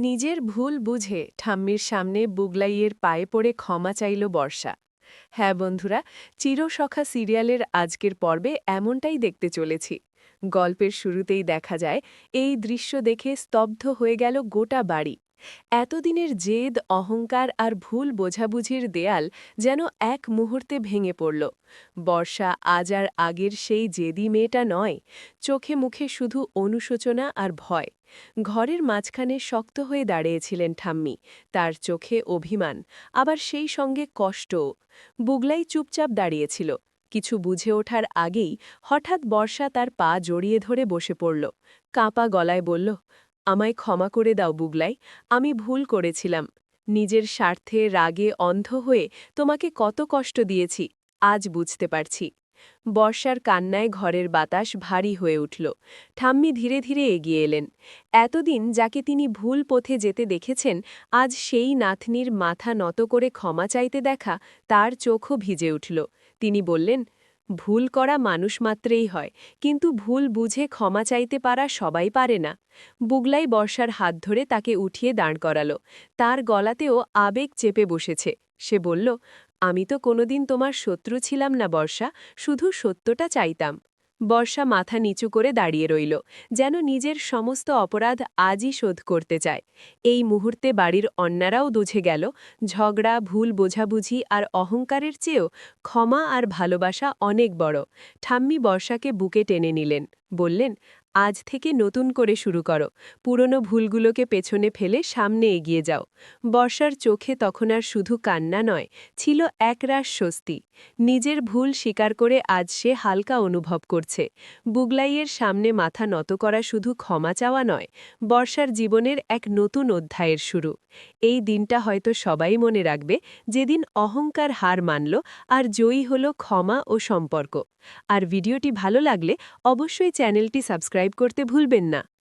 নিজের ভুল বুঝে ঠাম্মির সামনে বুগলাইয়ের পায়ে পড়ে ক্ষমা চাইল বর্ষা। হ্যাঁ বন্ধুরা, চিরসখা সিরিয়ালের আজকের পর্বে এমনটাই দেখতে চলেছি। গল্পের শুরুতেই দেখা যায় এই দৃশ্য দেখে স্তব্ধ হয়ে গেল গোটা বাড়ি। এতদিনের জেদ, অহংকার আর ভুল বোঝাবুঝির দেয়াল যেন এক মুহূর্তে ভেঙে পড়ল। বর্ষা আজ আর আগের সেই জেদি মেয়েটা নয়, চোখে মুখে শুধু অনুশোচনা আর ভয়। ঘরের মাঝখানে শক্ত হয়ে দাঁড়িয়েছিলেন ঠাম্মি, তার চোখে অভিমান, আবার সেই সঙ্গে কষ্টও। বুগলাই চুপচাপ দাঁড়িয়েছিল, কিছু বুঝে ওঠার আগেই হঠাৎ বর্ষা তার পা জড়িয়ে ধরে বসে পড়ল। কাঁপা গলায় বলল, আমায় ক্ষমা করে দাও বুগলাই, আমি ভুল করেছিলাম। নিজের স্বার্থে রাগে অন্ধ হয়ে তোমাকে কত কষ্ট দিয়েছি, আজ বুঝতে পারছি। বর্ষার কান্নায় ঘরের বাতাস ভারী হয়ে উঠল। ঠাম্মি ধীরে ধীরে এগিয়ে এলেন। এতদিন যাকে তিনি ভুল পথে যেতে দেখেছেন, আজ সেই নাতনির মাথা নত করে ক্ষমা চাইতে দেখা তার চোখও ভিজে উঠল। তিনি বললেন, ভুল করা মানুষ মাত্রেই হয়, কিন্তু ভুল বুঝে ক্ষমা চাইতে পারা সবাই পারে না। বুগলাই বর্ষার হাত ধরে তাকে উঠিয়ে দাঁড় করাল। তার গলাতেও আবেগ চেপে বসেছে। সে বলল, আমি তো কোনোদিন তোমার শত্রু ছিলাম না বর্ষা, শুধু সত্যটা চাইতাম। বর্ষা মাথা নিচু করে দাঁড়িয়ে রইল, যেন নিজের সমস্ত অপরাধ আজই শোধ করতে চায়। এই মুহূর্তে বাড়ির অন্যারাও বুঝে গেল, ঝগড়া, ভুল বোঝাবুঝি আর অহংকারের চেয়েও ক্ষমা আর ভালোবাসা অনেক বড়। ঠাম্মি বর্ষাকে বুকে টেনে নিলেন, বললেন, আজ থেকে নতুন করে শুরু করো, পুরনো ভুলগুলোকে পেছনে ফেলে সামনে এগিয়ে যাও। বর্ষার চোখে তখন আর শুধু কান্না নয়, ছিল একরাশ স্বস্তি। নিজের ভুল স্বীকার করে আজ সে হালকা অনুভব করছে। বুগলাইয়ের সামনে মাথা নত করা শুধু ক্ষমা চাওয়া নয়, বর্ষার জীবনের এক নতুন অধ্যায়ের শুরু। এই দিনটা হয়তো সবাই মনে রাখবে, যেদিন অহংকার হার মানল আর জয়ী হল ক্ষমা ও সম্পর্ক। আর ভিডিওটি ভালো লাগলে অবশ্যই চ্যানেলটি সাবস্ক্রাইব করতে ভুলবেন না।